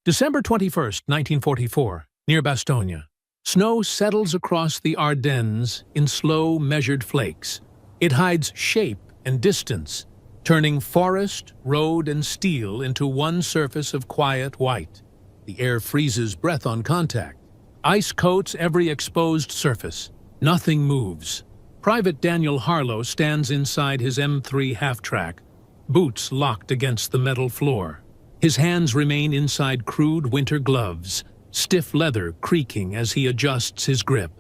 December 21st, 1944, near Bastogne. Snow settles across the Ardennes in slow, measured flakes. It hides shape and distance, turning forest, road, and steel into one surface of quiet white. The air freezes breath on contact. Ice coats every exposed surface. Nothing moves. Private Daniel Harlow stands inside his M3 half-track, boots locked against the metal floor. His hands remain inside crude winter gloves, stiff leather creaking as he adjusts his grip.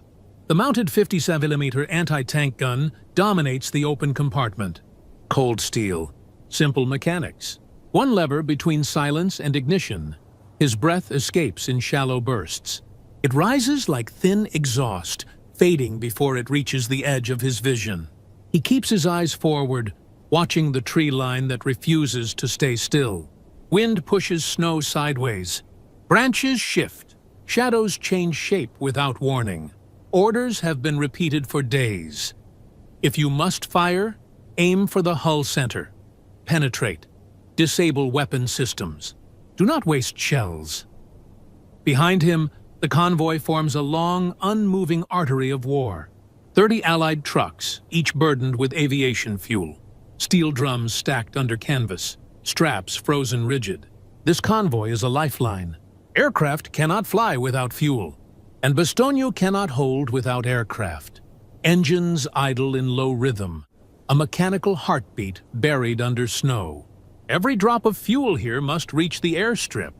The mounted 57mm anti-tank gun dominates the open compartment. Cold steel, simple mechanics. One lever between silence and ignition. His breath escapes in shallow bursts. It rises like thin exhaust, fading before it reaches the edge of his vision. He keeps his eyes forward, watching the tree line that refuses to stay still. Wind pushes snow sideways. Branches shift. Shadows change shape without warning. Orders have been repeated for days. If you must fire, aim for the hull center. Penetrate. Disable weapon systems. Do not waste shells. Behind him, the convoy forms a long, unmoving artery of war. 30 Allied trucks, each burdened with aviation fuel. Steel drums stacked under canvas. Straps frozen rigid. This convoy is a lifeline. Aircraft cannot fly without fuel, and Bastogne cannot hold without aircraft. Engines idle in low rhythm, a mechanical heartbeat buried under snow. Every drop of fuel here must reach the airstrip.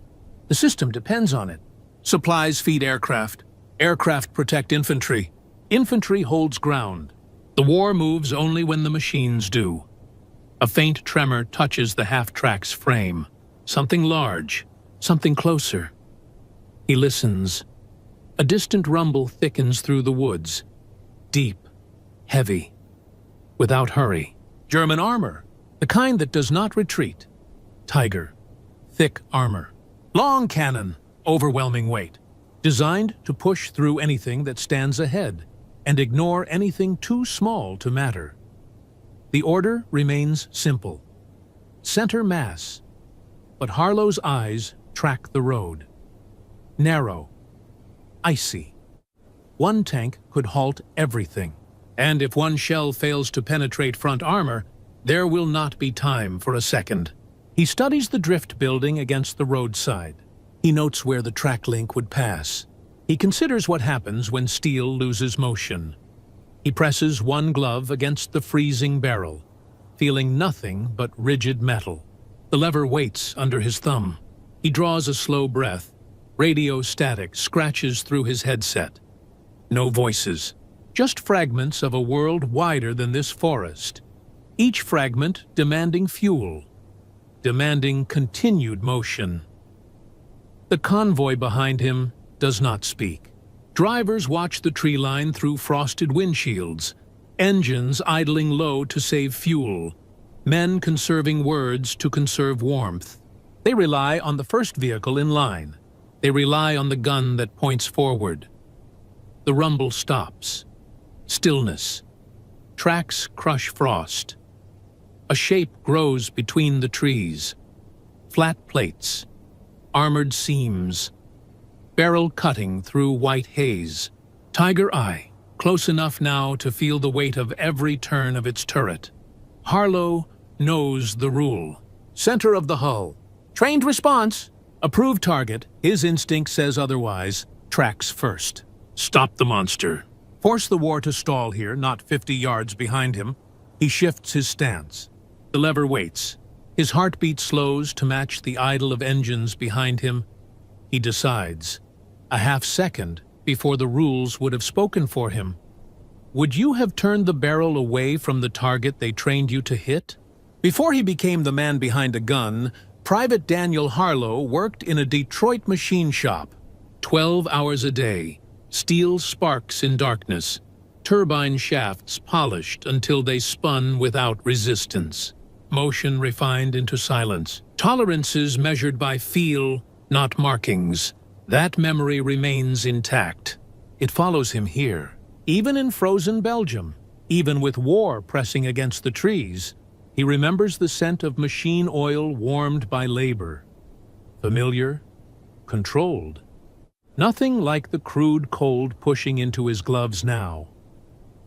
The system depends on it. Supplies feed aircraft. Aircraft protect infantry. Infantry holds ground. The war moves only when the machines do. A faint tremor touches the half-track's frame. Something large, something closer. He listens. A distant rumble thickens through the woods. Deep, heavy, without hurry. German armor, the kind that does not retreat. Tiger, thick armor. Long cannon, overwhelming weight. Designed to push through anything that stands ahead and ignore anything too small to matter. The order remains simple. Center mass. But Harlow's eyes track the road. Narrow. Icy. One tank could halt everything. And if one shell fails to penetrate front armor, there will not be time for a second. He studies the drift building against the roadside. He notes where the track link would pass. He considers what happens when steel loses motion. He presses one glove against the freezing barrel, feeling nothing but rigid metal. The lever waits under his thumb. He draws a slow breath. Radio static scratches through his headset. No voices, just fragments of a world wider than this forest. Each fragment demanding fuel, demanding continued motion. The convoy behind him does not speak. Drivers watch the tree line through frosted windshields, engines idling low to save fuel, men conserving words to conserve warmth. They rely on the first vehicle in line. They rely on the gun that points forward. The rumble stops. Stillness. Tracks crush frost. A shape grows between the trees. Flat plates. Armored seams. Barrel cutting through white haze. Tiger eye, close enough now to feel the weight of every turn of its turret. Harlow knows the rule. Center of the hull. Trained response. Approved target. His instinct says otherwise. Tracks first. Stop the monster. Force the war to stall here, not 50 yards behind him. He shifts his stance. The lever waits. His heartbeat slows to match the idle of engines behind him. He decides. A half second before the rules would have spoken for him. Would you have turned the barrel away from the target they trained you to hit? Before he became the man behind a gun, Private Daniel Harlow worked in a Detroit machine shop. 12 hours a day, steel sparks in darkness, turbine shafts polished until they spun without resistance, motion refined into silence, tolerances measured by feel, not markings. That memory remains intact. It follows him here, even in frozen Belgium, even with war pressing against the trees. He remembers the scent of machine oil warmed by labor. Familiar, controlled. Nothing like the crude cold pushing into his gloves now.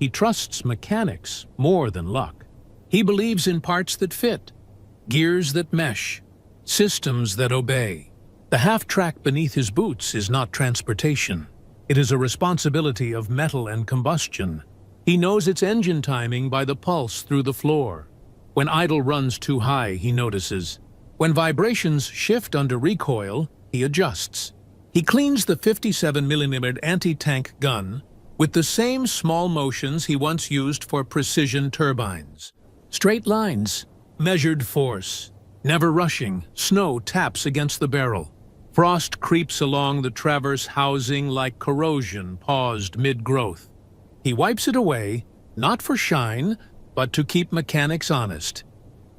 He trusts mechanics more than luck. He believes in parts that fit, gears that mesh, systems that obey. The half-track beneath his boots is not transportation. It is a responsibility of metal and combustion. He knows its engine timing by the pulse through the floor. When idle runs too high, he notices. When vibrations shift under recoil, he adjusts. He cleans the 57mm anti-tank gun with the same small motions he once used for precision turbines. Straight lines, measured force, never rushing. Snow taps against the barrel. Frost creeps along the traverse housing like corrosion paused mid-growth. He wipes it away, not for shine, but to keep mechanics honest.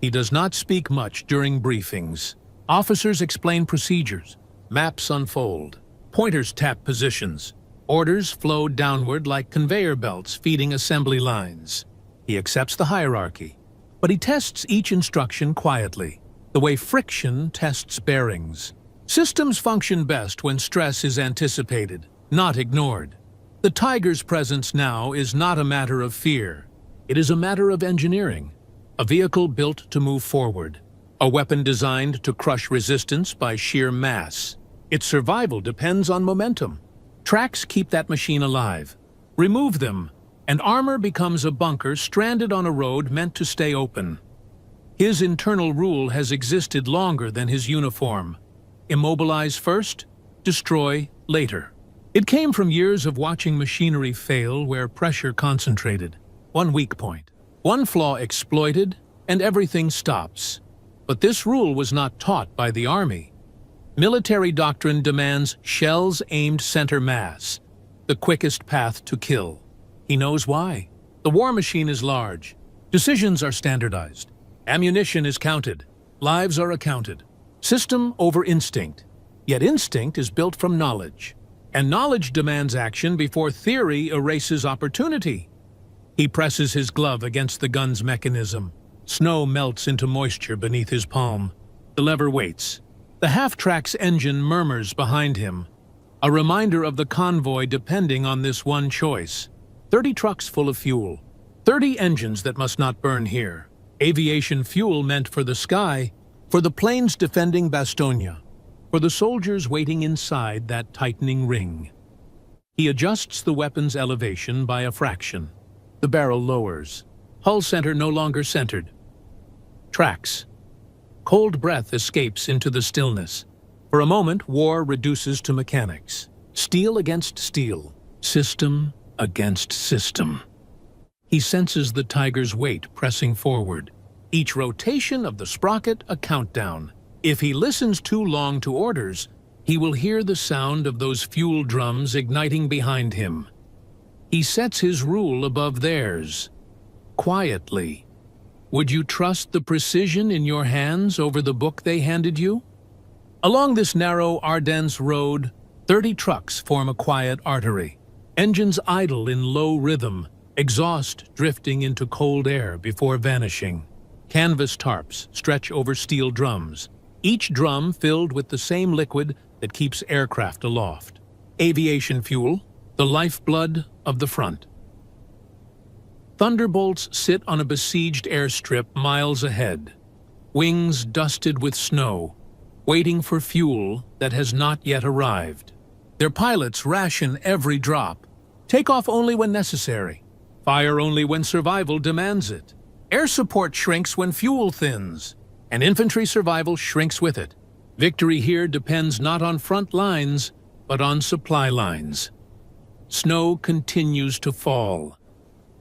He does not speak much during briefings. Officers explain procedures. Maps unfold. Pointers tap positions. Orders flow downward like conveyor belts feeding assembly lines. He accepts the hierarchy, but he tests each instruction quietly, the way friction tests bearings. Systems function best when stress is anticipated, not ignored. The Tiger's presence now is not a matter of fear. It is a matter of engineering. A vehicle built to move forward. A weapon designed to crush resistance by sheer mass. Its survival depends on momentum. Tracks keep that machine alive. Remove them, and armor becomes a bunker stranded on a road meant to stay open. His internal rule has existed longer than his uniform. Immobilize first, destroy later. It came from years of watching machinery fail where pressure concentrated. One weak point, one flaw exploited, and everything stops. But this rule was not taught by the Army. Military doctrine demands shells aimed center mass, the quickest path to kill. He knows why. The war machine is large. Decisions are standardized. Ammunition is counted. Lives are accounted. System over instinct. Yet instinct is built from knowledge. And knowledge demands action before theory erases opportunity. He presses his glove against the gun's mechanism. Snow melts into moisture beneath his palm. The lever waits. The half-track's engine murmurs behind him, a reminder of the convoy depending on this one choice. 30 trucks full of fuel. 30 engines that must not burn here. Aviation fuel meant for the sky, for the planes defending Bastogne, for the soldiers waiting inside that tightening ring. He adjusts the weapon's elevation by a fraction. The barrel lowers. Hull center no longer centered. Tracks. Cold breath escapes into the stillness. For a moment, war reduces to mechanics. Steel against steel. System against system. He senses the Tiger's weight pressing forward. Each rotation of the sprocket a countdown. If he listens too long to orders, he will hear the sound of those fuel drums igniting behind him. He sets his rule above theirs. Quietly. Would you trust the precision in your hands over the book they handed you? Along this narrow Ardennes road, 30 trucks form a quiet artery. Engines idle in low rhythm, exhaust drifting into cold air before vanishing. Canvas tarps stretch over steel drums, each drum filled with the same liquid that keeps aircraft aloft. Aviation fuel, the lifeblood of the front. Thunderbolts sit on a besieged airstrip miles ahead, wings dusted with snow, waiting for fuel that has not yet arrived. Their pilots ration every drop, take off only when necessary, fire only when survival demands it. Air support shrinks when fuel thins, and infantry survival shrinks with it. Victory here depends not on front lines, but on supply lines. Snow continues to fall,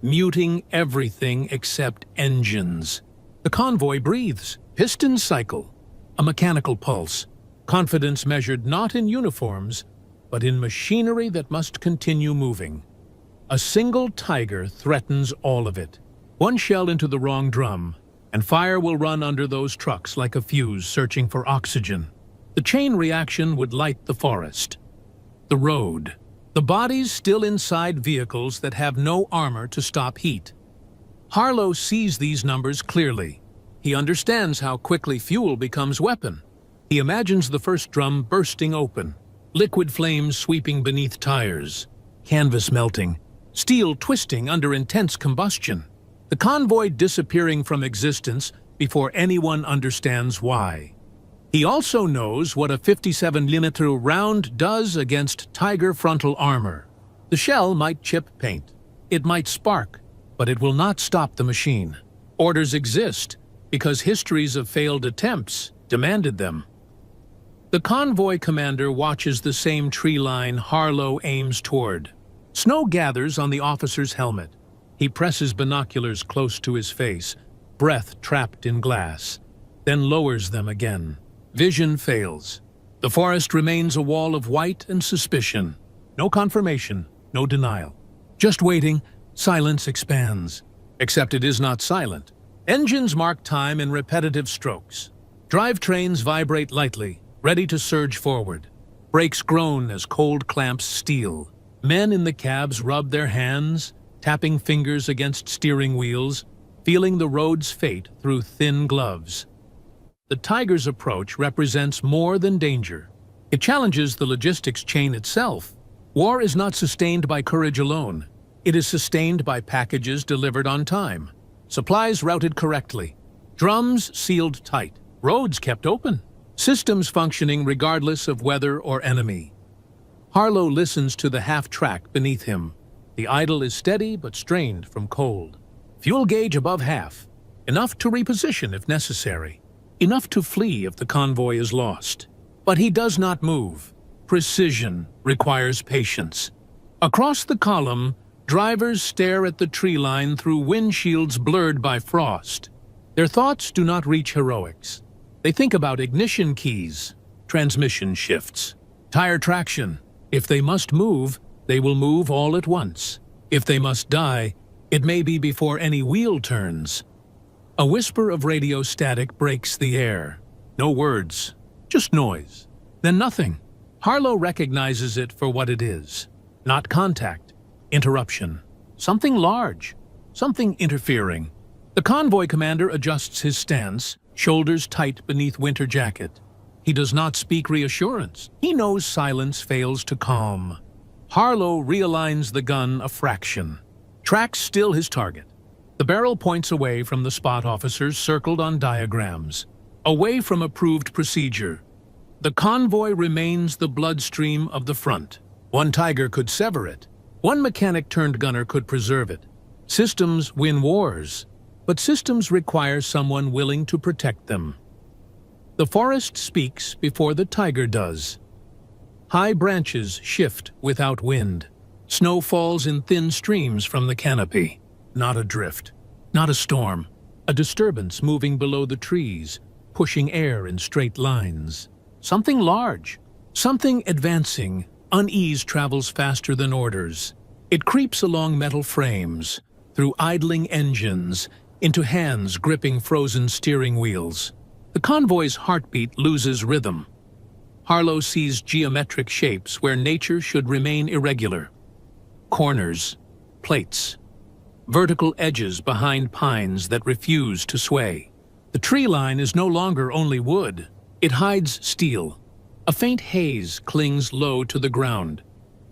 muting everything except engines. The convoy breathes, pistons cycle, a mechanical pulse, confidence measured not in uniforms, but in machinery that must continue moving. A single Tiger threatens all of it. One shell into the wrong drum, and fire will run under those trucks like a fuse searching for oxygen. The chain reaction would light the forest. The road. The bodies still inside vehicles that have no armor to stop heat. Harlow sees these numbers clearly. He understands how quickly fuel becomes weapon. He imagines the first drum bursting open, liquid flames sweeping beneath tires, canvas melting, steel twisting under intense combustion, the convoy disappearing from existence before anyone understands why. He also knows what a 57mm round does against Tiger frontal armor. The shell might chip paint, it might spark, but it will not stop the machine. Orders exist because histories of failed attempts demanded them. The convoy commander watches the same tree line Harlow aims toward. Snow gathers on the officer's helmet. He presses binoculars close to his face, breath trapped in glass, then lowers them again. Vision fails. The forest remains a wall of white and suspicion. No confirmation, no denial. Just waiting, silence expands. Except it is not silent. Engines mark time in repetitive strokes. Drivetrains vibrate lightly, ready to surge forward. Brakes groan as cold clamps steel. Men in the cabs rub their hands, tapping fingers against steering wheels, feeling the road's fate through thin gloves. The Tiger's approach represents more than danger. It challenges the logistics chain itself. War is not sustained by courage alone. It is sustained by packages delivered on time, supplies routed correctly, drums sealed tight, roads kept open, systems functioning regardless of weather or enemy. Harlow listens to the half-track beneath him. The idle is steady but strained from cold. Fuel gauge above half, enough to reposition if necessary, enough to flee if the convoy is lost. But he does not move. Precision requires patience. Across the column, drivers stare at the tree line through windshields blurred by frost. Their thoughts do not reach heroics. They think about ignition keys, transmission shifts, tire traction. If they must move, they will move all at once. If they must die, it may be before any wheel turns. A whisper of radio static breaks the air. No words, just noise. Then nothing. Harlow recognizes it for what it is. Not contact, interruption. Something large, something interfering. The convoy commander adjusts his stance, shoulders tight beneath winter jacket. He does not speak reassurance. He knows silence fails to calm. Harlow realigns the gun a fraction. Tracks still his target. The barrel points away from the spot officers circled on diagrams, away from approved procedure. The convoy remains the bloodstream of the front. One Tiger could sever it. One mechanic-turned-gunner could preserve it. Systems win wars, but systems require someone willing to protect them. The forest speaks before the Tiger does. High branches shift without wind. Snow falls in thin streams from the canopy. Not a drift, not a storm. A disturbance moving below the trees, pushing air in straight lines. Something large, something advancing. Unease travels faster than orders. It creeps along metal frames, through idling engines, into hands gripping frozen steering wheels. The convoy's heartbeat loses rhythm. Harlow sees geometric shapes where nature should remain irregular. Corners, plates, vertical edges behind pines that refuse to sway. The tree line is no longer only wood. It hides steel. A faint haze clings low to the ground.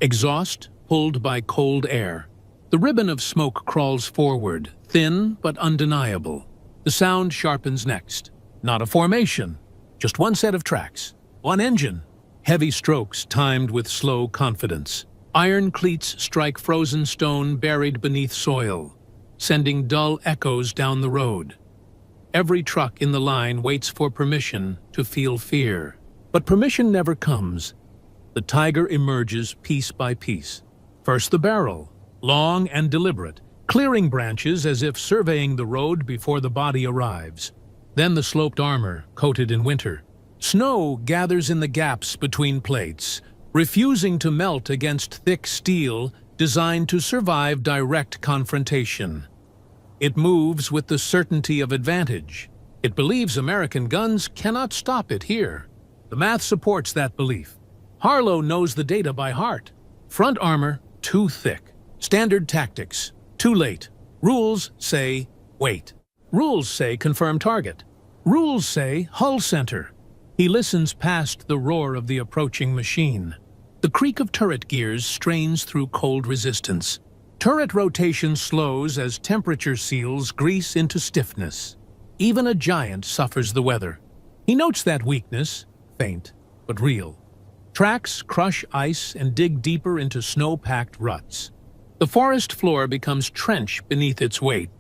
Exhaust pulled by cold air. The ribbon of smoke crawls forward, thin but undeniable. The sound sharpens next. Not a formation, just one set of tracks, one engine. Heavy strokes timed with slow confidence. Iron cleats strike frozen stone buried beneath soil, sending dull echoes down the road. Every truck in the line waits for permission to feel fear. But permission never comes. The Tiger emerges piece by piece. First the barrel, long and deliberate, clearing branches as if surveying the road before the body arrives. Then the sloped armor, coated in winter. Snow gathers in the gaps between plates, refusing to melt against thick steel designed to survive direct confrontation. It moves with the certainty of advantage. It believes American guns cannot stop it here. The math supports that belief. Harlow knows the data by heart. Front armor, too thick. Standard tactics, too late. Rules say, wait. Rules say confirm target. Rules say hull center. He listens past the roar of the approaching machine. The creak of turret gears strains through cold resistance. Turret rotation slows as temperature seals grease into stiffness. Even a giant suffers the weather. He notes that weakness, faint but real. Tracks crush ice and dig deeper into snow-packed ruts. The forest floor becomes trench beneath its weight.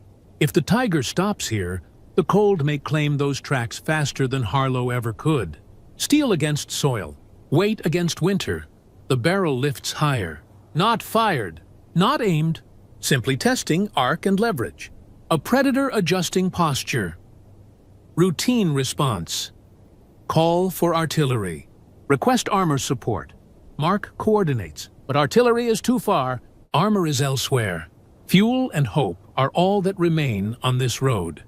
If the Tiger stops here, the cold may claim those tracks faster than Harlow ever could. Steel against soil, weight against winter. The barrel lifts higher. Not fired, not aimed, simply testing arc and leverage. A predator adjusting posture. Routine response. Call for artillery. Request armor support. Mark coordinates, but artillery is too far. Armor is elsewhere. Fuel and hope are all that remain on this road.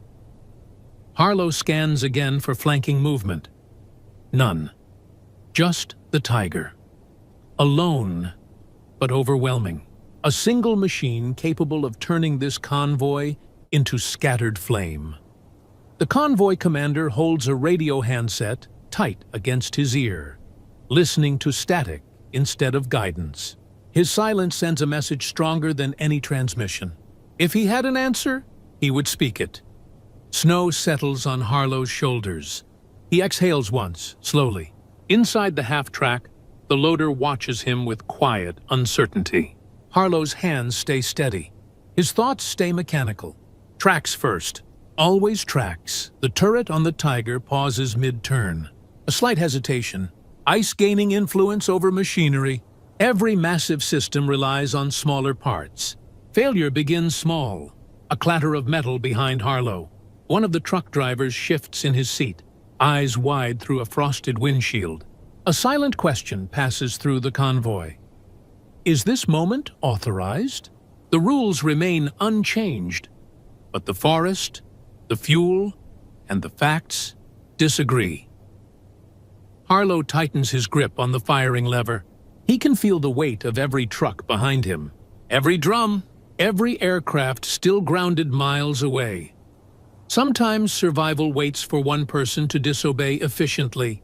Harlow scans again for flanking movement. None. Just the Tiger. Alone, but overwhelming. A single machine capable of turning this convoy into scattered flame. The convoy commander holds a radio handset tight against his ear, listening to static instead of guidance. His silence sends a message stronger than any transmission. If he had an answer, he would speak it. Snow settles on Harlow's shoulders. He exhales once, slowly. Inside the half-track, the loader watches him with quiet uncertainty. Harlow's hands stay steady. His thoughts stay mechanical. Tracks first. Always tracks. The turret on the Tiger pauses mid-turn. A slight hesitation. Ice gaining influence over machinery. Every massive system relies on smaller parts. Failure begins small. A clatter of metal behind Harlow. One of the truck drivers shifts in his seat, eyes wide through a frosted windshield. A silent question passes through the convoy. Is this moment authorized? The rules remain unchanged, but the forest, the fuel, and the facts disagree. Harlow tightens his grip on the firing lever. He can feel the weight of every truck behind him, every drum, every aircraft still grounded miles away. Sometimes survival waits for one person to disobey efficiently.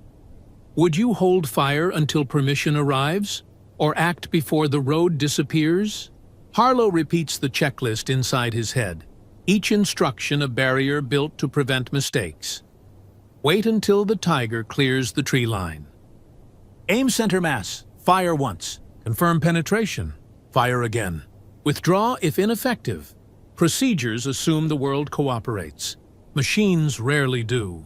Would you hold fire until permission arrives, or act before the road disappears? Harlow repeats the checklist inside his head, each instruction a barrier built to prevent mistakes. Wait until the Tiger clears the tree line. Aim center mass. Fire once. Confirm penetration. Fire again. Withdraw if ineffective. Procedures assume the world cooperates. Machines rarely do.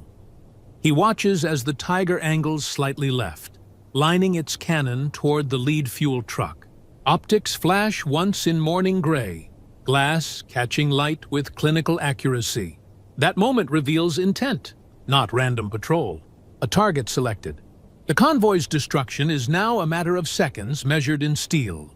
He watches as the Tiger angles slightly left, lining its cannon toward the lead fuel truck. Optics flash once in morning gray, glass catching light with clinical accuracy. That moment reveals intent, not random patrol. A target selected. The convoy's destruction is now a matter of seconds measured in steel.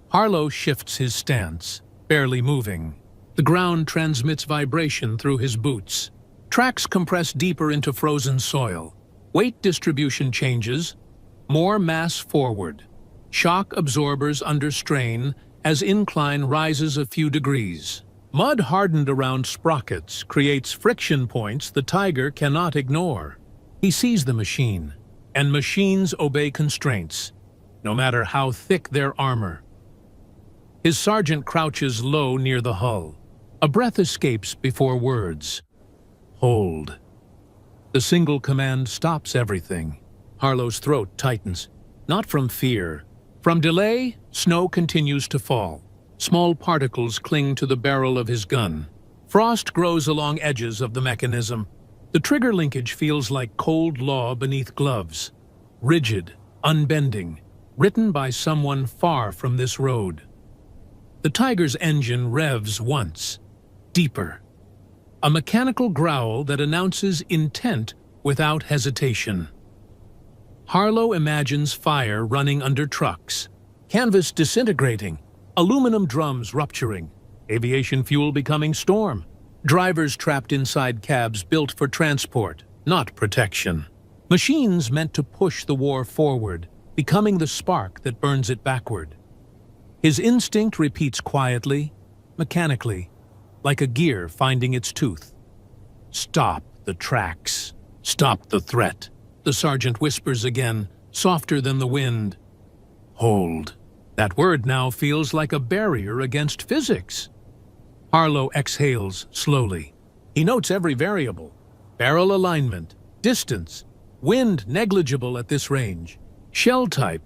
Harlow shifts his stance, barely moving. The ground transmits vibration through his boots. Tracks compress deeper into frozen soil. Weight distribution changes. More mass forward. Shock absorbers under strain as incline rises a few degrees. Mud hardened around sprockets creates friction points the Tiger cannot ignore. He sees the machine, and machines obey constraints, no matter how thick their armor. His sergeant crouches low near the hull. A breath escapes before words. Hold. The single command stops everything. Harlow's throat tightens, not from fear. From delay, snow continues to fall. Small particles cling to the barrel of his gun. Frost grows along edges of the mechanism. The trigger linkage feels like cold law beneath gloves. Rigid, unbending, written by someone far from this road. The Tiger's engine revs once, deeper. A mechanical growl that announces intent without hesitation. Harlow imagines fire running under trucks, canvas disintegrating, aluminum drums rupturing, aviation fuel becoming storm, drivers trapped inside cabs built for transport, not protection. Machines meant to push the war forward, becoming the spark that burns it backward. His instinct repeats quietly, mechanically, like a gear finding its tooth. Stop the tracks. Stop the threat. The sergeant whispers again, softer than the wind. Hold. That word now feels like a barrier against physics. Harlow exhales slowly. He notes every variable. Barrel alignment, distance, wind negligible at this range, shell type,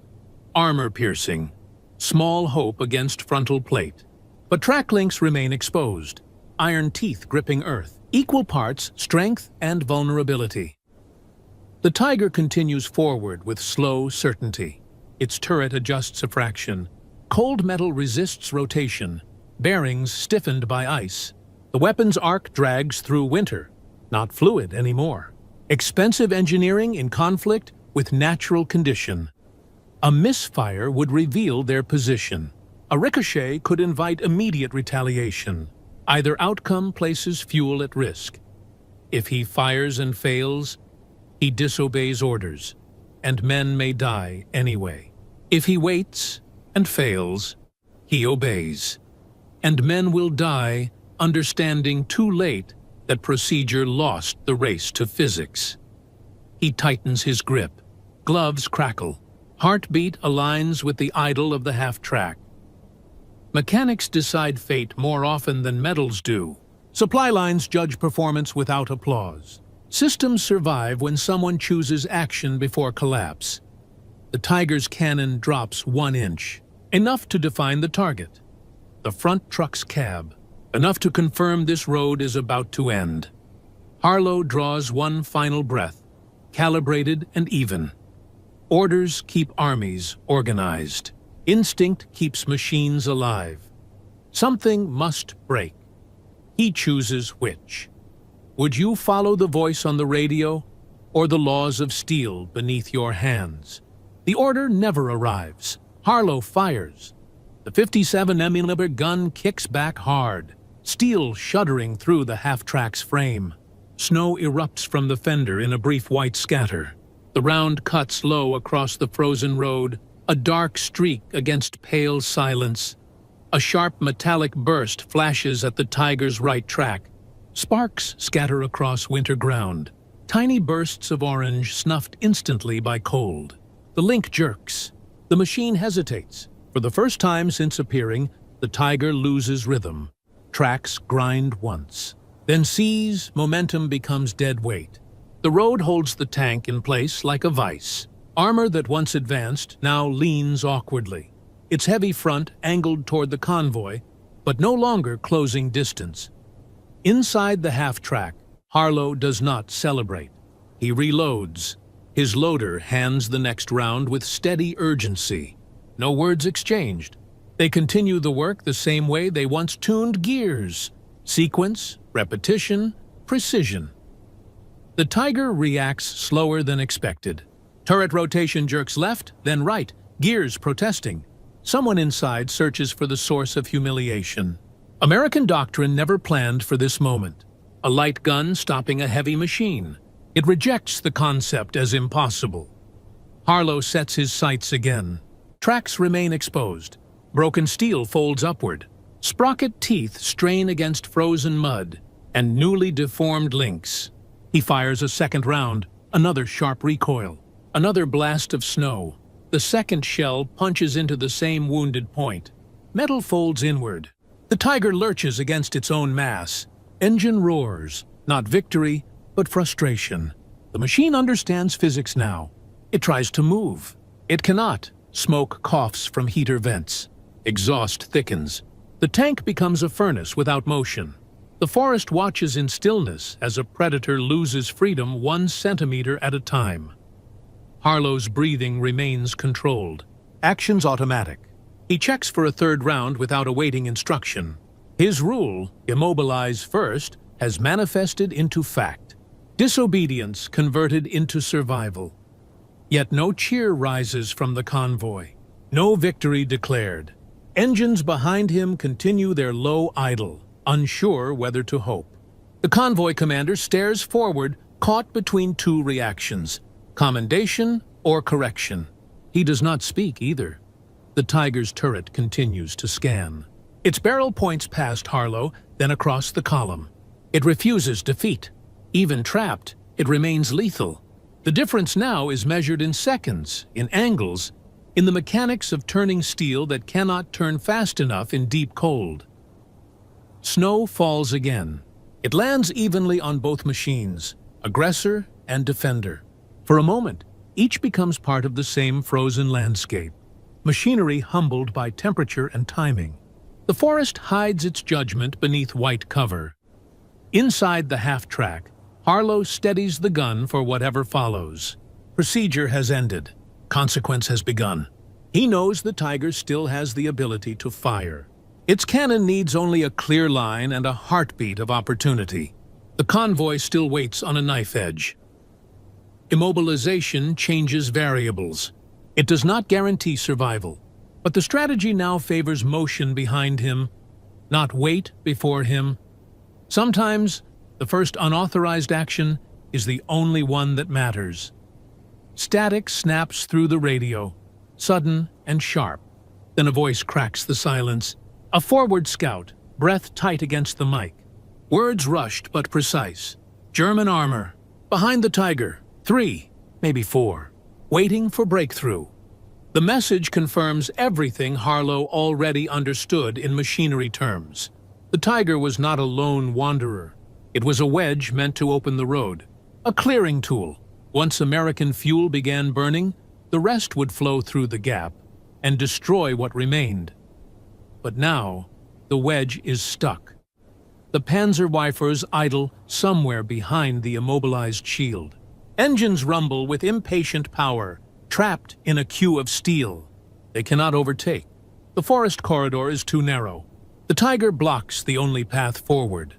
armor piercing, small hope against frontal plate. But track links remain exposed, iron teeth gripping earth, equal parts strength and vulnerability. The Tiger continues forward with slow certainty. Its turret adjusts a fraction. Cold metal resists rotation, bearings stiffened by ice. The weapon's arc drags through winter, not fluid anymore. Expensive engineering in conflict with natural condition. A misfire would reveal their position. A ricochet could invite immediate retaliation. Either outcome places fuel at risk. If he fires and fails, he disobeys orders, and men may die anyway. If he waits and fails, he obeys, and men will die understanding too late that procedure lost the race to physics. He tightens his grip. Gloves crackle. Heartbeat aligns with the idle of the half-track. Mechanics decide fate more often than metals do. Supply lines judge performance without applause. Systems survive when someone chooses action before collapse. The Tiger's cannon drops 1 inch, enough to define the target. The front truck's cab, enough to confirm this road is about to end. Harlow draws one final breath, calibrated and even. Orders keep armies organized. Instinct keeps machines alive. Something must break. He chooses which. Would you follow the voice on the radio or the laws of steel beneath your hands? The order never arrives. Harlow fires. The 57mm gun kicks back hard, steel shuddering through the half-track's frame. Snow erupts from the fender in a brief white scatter. The round cuts low across the frozen road, a dark streak against pale silence. A sharp metallic burst flashes at the Tiger's right track. Sparks scatter across winter ground, tiny bursts of orange snuffed instantly by cold. The link jerks. The machine hesitates. For the first time since appearing, the Tiger loses rhythm. Tracks grind once. Then sees, momentum becomes dead weight. The road holds the tank in place like a vice. Armor that once advanced now leans awkwardly. Its heavy front angled toward the convoy, but no longer closing distance. Inside the half-track, Harlow does not celebrate. He reloads. His loader hands the next round with steady urgency. No words exchanged. They continue the work the same way they once tuned gears. Sequence, repetition, precision. The Tiger reacts slower than expected. Turret rotation jerks left, then right, gears protesting. Someone inside searches for the source of humiliation. American doctrine never planned for this moment. A light gun stopping a heavy machine. It rejects the concept as impossible. Harlow sets his sights again. Tracks remain exposed. Broken steel folds upward. Sprocket teeth strain against frozen mud and newly deformed links. He fires a second round, another sharp recoil, another blast of snow. The second shell punches into the same wounded point. Metal folds inward. The Tiger lurches against its own mass. Engine roars, not victory, but frustration. The machine understands physics now. It tries to move. It cannot. Smoke coughs from heater vents. Exhaust thickens. The tank becomes a furnace without motion. The forest watches in stillness as a predator loses freedom 1 centimeter at a time. Harlow's breathing remains controlled. Actions automatic. He checks for a third round without awaiting instruction. His rule, immobilize first, has manifested into fact. Disobedience converted into survival. Yet no cheer rises from the convoy. No victory declared. Engines behind him continue their low idle, unsure whether to hope. The convoy commander stares forward, caught between two reactions, commendation or correction. He does not speak either. The Tiger's turret continues to scan. Its barrel points past Harlow, then across the column. It refuses defeat. Even trapped, it remains lethal. The difference now is measured in seconds, in angles, in the mechanics of turning steel that cannot turn fast enough in deep cold. Snow falls again. It lands evenly on both machines, aggressor and defender. For a moment, each becomes part of the same frozen landscape, machinery humbled by temperature and timing. The forest hides its judgment beneath white cover. Inside the half-track, Harlow steadies the gun for whatever follows. Procedure has ended. Consequence has begun. He knows the Tiger still has the ability to fire. Its cannon needs only a clear line and a heartbeat of opportunity. The convoy still waits on a knife edge. Immobilization changes variables. It does not guarantee survival, but the strategy now favors motion behind him, not weight before him. Sometimes, the first unauthorized action is the only one that matters. Static snaps through the radio, sudden and sharp. Then a voice cracks the silence. A forward scout, breath tight against the mic. Words rushed but precise. German armor. Behind the Tiger. 3, maybe 4. Waiting for breakthrough. The message confirms everything Harlow already understood in machinery terms. The Tiger was not a lone wanderer. It was a wedge meant to open the road. A clearing tool. Once American fuel began burning, the rest would flow through the gap and destroy what remained. But now, the wedge is stuck. The Panzerweifers idle somewhere behind the immobilized shield. Engines rumble with impatient power, trapped in a queue of steel. They cannot overtake. The forest corridor is too narrow. The Tiger blocks the only path forward.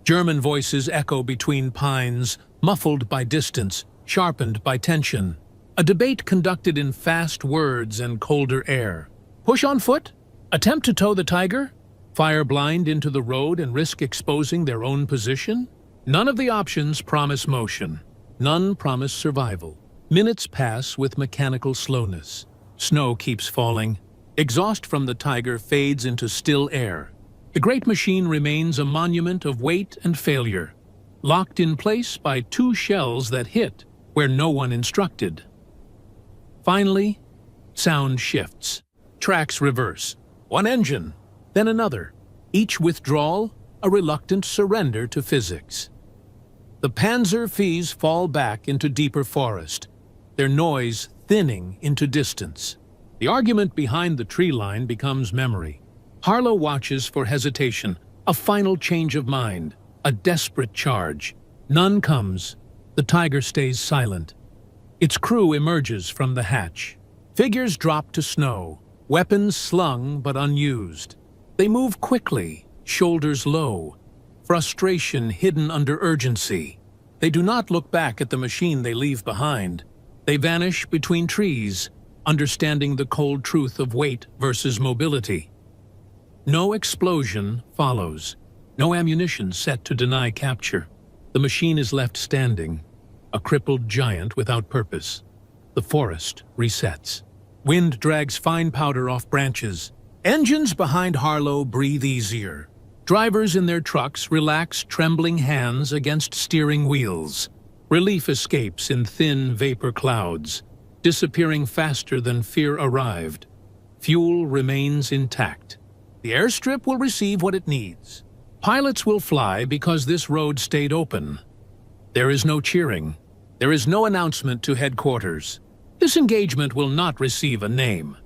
German voices echo between pines, muffled by distance, sharpened by tension. A debate conducted in fast words and colder air. Push on foot? Attempt to tow the Tiger? Fire blind into the road and risk exposing their own position? None of the options promise motion. None promise survival. Minutes pass with mechanical slowness. Snow keeps falling. Exhaust from the Tiger fades into still air. The great machine remains a monument of weight and failure, locked in place by 2 shells that hit where no one instructed. Finally, sound shifts. Tracks reverse. One engine, then another. Each withdrawal, a reluctant surrender to physics. The Panzer V's fall back into deeper forest, their noise thinning into distance. The argument behind the tree line becomes memory. Harlow watches for hesitation, a final change of mind, a desperate charge. None comes. The Tiger stays silent. Its crew emerges from the hatch. Figures drop to snow, weapons slung but unused. They move quickly, shoulders low, frustration hidden under urgency. They do not look back at the machine they leave behind. They vanish between trees, understanding the cold truth of weight versus mobility. No explosion follows. No ammunition set to deny capture. The machine is left standing, a crippled giant without purpose. The forest resets. Wind drags fine powder off branches. Engines behind Harlow breathe easier. Drivers in their trucks relax trembling hands against steering wheels. Relief escapes in thin vapor clouds, disappearing faster than fear arrived. Fuel remains intact. The airstrip will receive what it needs. Pilots will fly because this road stayed open. There is no cheering. There is no announcement to headquarters. This engagement will not receive a name.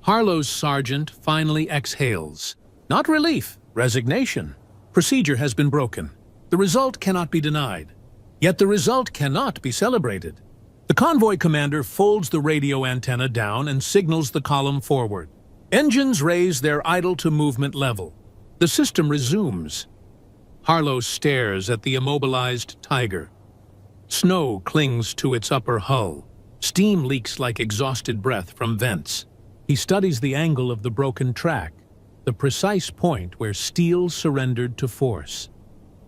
Harlow's sergeant finally exhales. Not relief, resignation. Procedure has been broken. The result cannot be denied. Yet the result cannot be celebrated. The convoy commander folds the radio antenna down and signals the column forward. Engines raise their idle-to-movement level. The system resumes. Harlow stares at the immobilized Tiger. Snow clings to its upper hull. Steam leaks like exhausted breath from vents. He studies the angle of the broken track, the precise point where steel surrendered to force.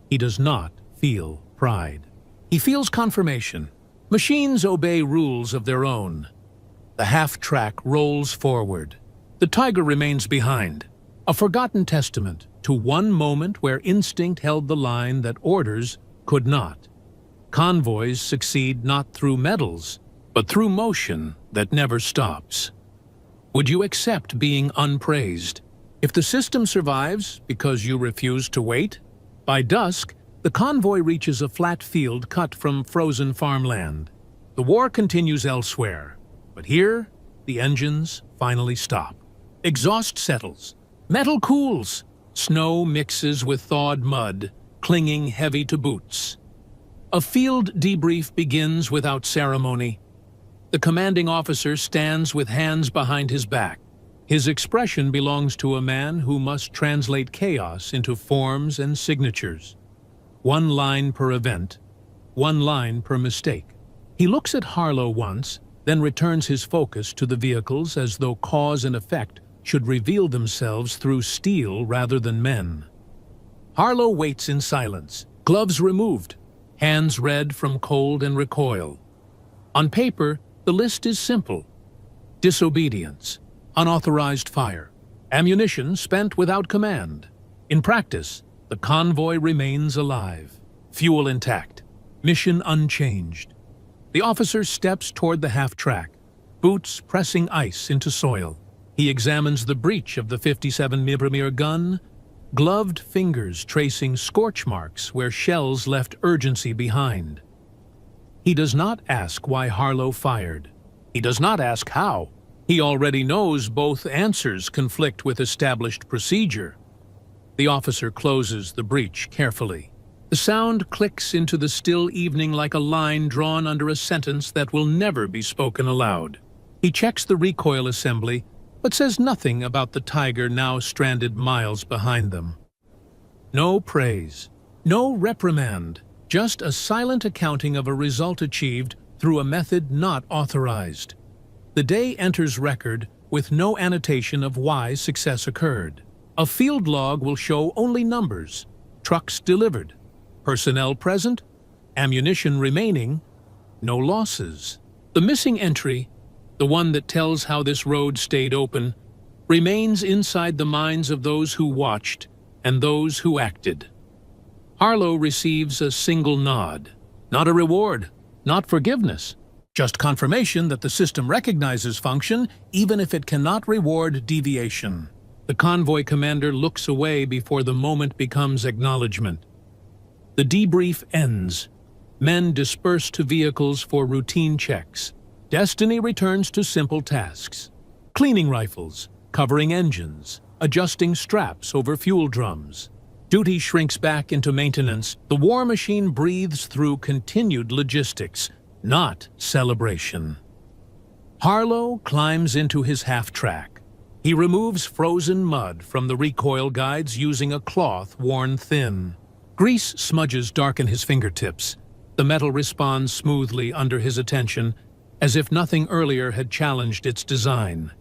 He does not feel pride. He feels confirmation. Machines obey rules of their own. The half-track rolls forward. The Tiger remains behind, a forgotten testament to one moment where instinct held the line that orders could not. Convoys succeed not through medals, but through motion that never stops. Would you accept being unpraised? If the system survives because you refuse to wait, by dusk, the convoy reaches a flat field cut from frozen farmland. The war continues elsewhere, but here, the engines finally stop. Exhaust settles. Metal cools. Snow mixes with thawed mud, clinging heavy to boots. A field debrief begins without ceremony. The commanding officer stands with hands behind his back. His expression belongs to a man who must translate chaos into forms and signatures. One line per event, one line per mistake. He looks at Harlow once, then returns his focus to the vehicles as though cause and effect should reveal themselves through steel rather than men. Harlow waits in silence, gloves removed, hands red from cold and recoil. On paper, the list is simple. Disobedience, unauthorized fire, ammunition spent without command. In practice, the convoy remains alive, fuel intact, mission unchanged. The officer steps toward the half-track, boots pressing ice into soil. He examines the breech of the 57mm gun, gloved fingers tracing scorch marks where shells left urgency behind. He does not ask why Harlow fired. He does not ask how. He already knows both answers conflict with established procedure. The officer closes the breech carefully. The sound clicks into the still evening like a line drawn under a sentence that will never be spoken aloud. He checks the recoil assembly, but says nothing about the Tiger now stranded miles behind them. No praise, no reprimand, just a silent accounting of a result achieved through a method not authorized. The day enters record with no annotation of why success occurred. A field log will show only numbers, trucks delivered, personnel present, ammunition remaining, no losses. The missing entry, the one that tells how this road stayed open, remains inside the minds of those who watched and those who acted. Harlow receives a single nod, not a reward, not forgiveness, just confirmation that the system recognizes function even if it cannot reward deviation. The convoy commander looks away before the moment becomes acknowledgement. The debrief ends. Men disperse to vehicles for routine checks. Destiny returns to simple tasks. Cleaning rifles, covering engines, adjusting straps over fuel drums. Duty shrinks back into maintenance. The war machine breathes through continued logistics, not celebration. Harlow climbs into his half-track. He removes frozen mud from the recoil guides using a cloth worn thin. Grease smudges darken his fingertips. The metal responds smoothly under his attention, as if nothing earlier had challenged its design.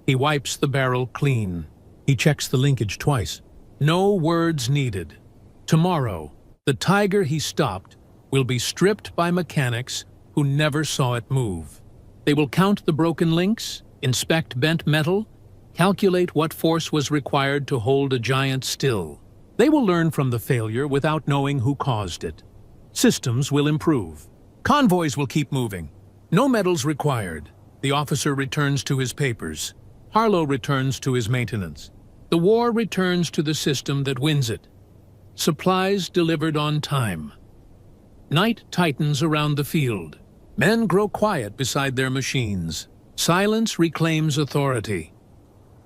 He wipes the barrel clean. He checks the linkage twice. No words needed. Tomorrow, the Tiger he stopped will be stripped by mechanics who never saw it move. They will count the broken links, inspect bent metal, calculate what force was required to hold a giant still. They will learn from the failure without knowing who caused it. Systems will improve. Convoys will keep moving. No medals required. The officer returns to his papers. Harlow returns to his maintenance. The war returns to the system that wins it. Supplies delivered on time. Night tightens around the field. Men grow quiet beside their machines. Silence reclaims authority.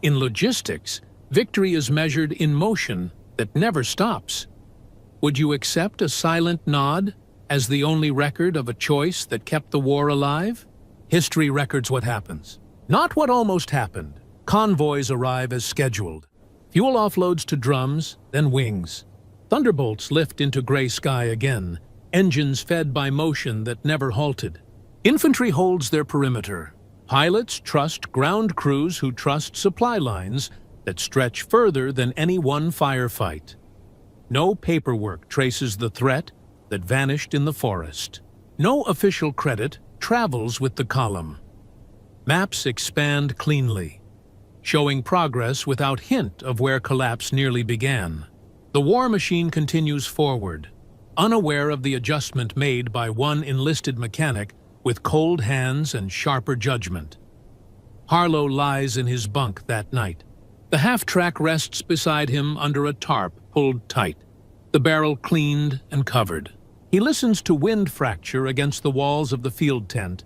In logistics, victory is measured in motion that never stops. Would you accept a silent nod as the only record of a choice that kept the war alive? History records what happens, not what almost happened. Convoys arrive as scheduled. Fuel offloads to drums, then wings. Thunderbolts lift into gray sky again, engines fed by motion that never halted. Infantry holds their perimeter. Pilots trust ground crews who trust supply lines that stretch further than any one firefight. No paperwork traces the threat that vanished in the forest. No official credit travels with the column. Maps expand cleanly, showing progress without hint of where collapse nearly began. The war machine continues forward, unaware of the adjustment made by one enlisted mechanic with cold hands and sharper judgment. Harlow lies in his bunk that night. The half-track rests beside him under a tarp pulled tight, the barrel cleaned and covered. He listens to wind fracture against the walls of the field tent,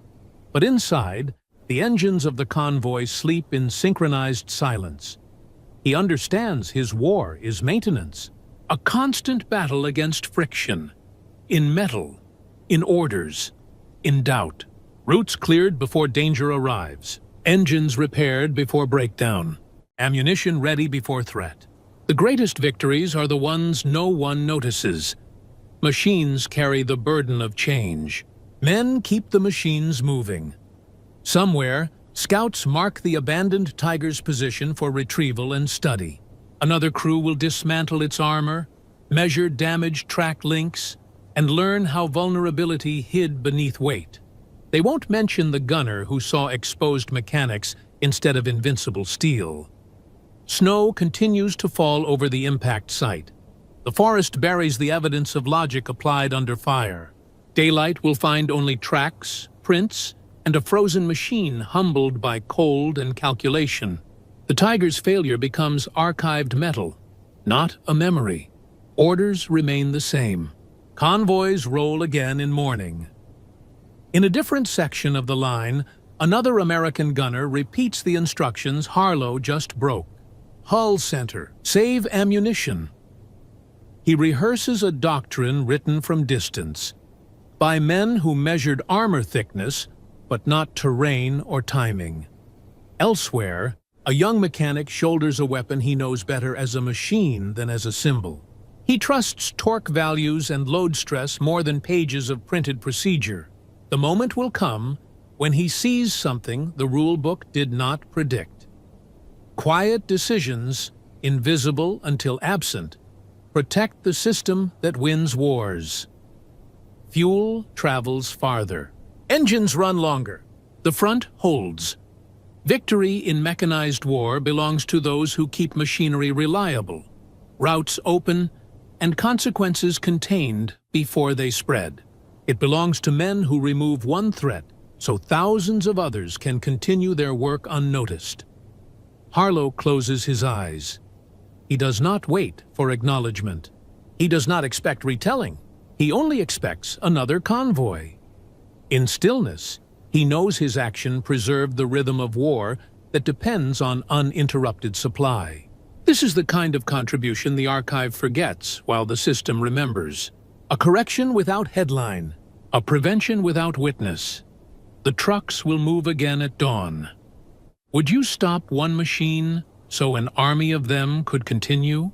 but inside, the engines of the convoy sleep in synchronized silence. He understands his war is maintenance, a constant battle against friction, in metal, in orders, in doubt. Routes cleared before danger arrives, engines repaired before breakdown, ammunition ready before threat. The greatest victories are the ones no one notices. Machines carry the burden of change. Men keep the machines moving. Somewhere, scouts mark the abandoned Tiger's position for retrieval and study. Another crew will dismantle its armor, measure damaged track links, and learn how vulnerability hid beneath weight. They won't mention the gunner who saw exposed mechanics instead of invincible steel. Snow continues to fall over the impact site. The forest buries the evidence of logic applied under fire. Daylight will find only tracks, prints, and a frozen machine humbled by cold and calculation. The Tiger's failure becomes archived metal, not a memory. Orders remain the same. Convoys roll again in morning. In a different section of the line, another American gunner repeats the instructions Harlow just broke. Hull center, save ammunition. He rehearses a doctrine written from distance, by men who measured armor thickness, but not terrain or timing. Elsewhere, a young mechanic shoulders a weapon he knows better as a machine than as a symbol. He trusts torque values and load stress more than pages of printed procedure. The moment will come when he sees something the rule book did not predict. Quiet decisions, invisible until absent, protect the system that wins wars. Fuel travels farther. Engines run longer. The front holds. Victory in mechanized war belongs to those who keep machinery reliable, routes open, and consequences contained before they spread. It belongs to men who remove one threat so thousands of others can continue their work unnoticed. Harlow closes his eyes. He does not wait for acknowledgement. He does not expect retelling. He only expects another convoy. In stillness, he knows his action preserved the rhythm of war that depends on uninterrupted supply. This is the kind of contribution the archive forgets while the system remembers. A correction without headline, a prevention without witness. The trucks will move again at dawn. Would you stop one machine so an army of them could continue?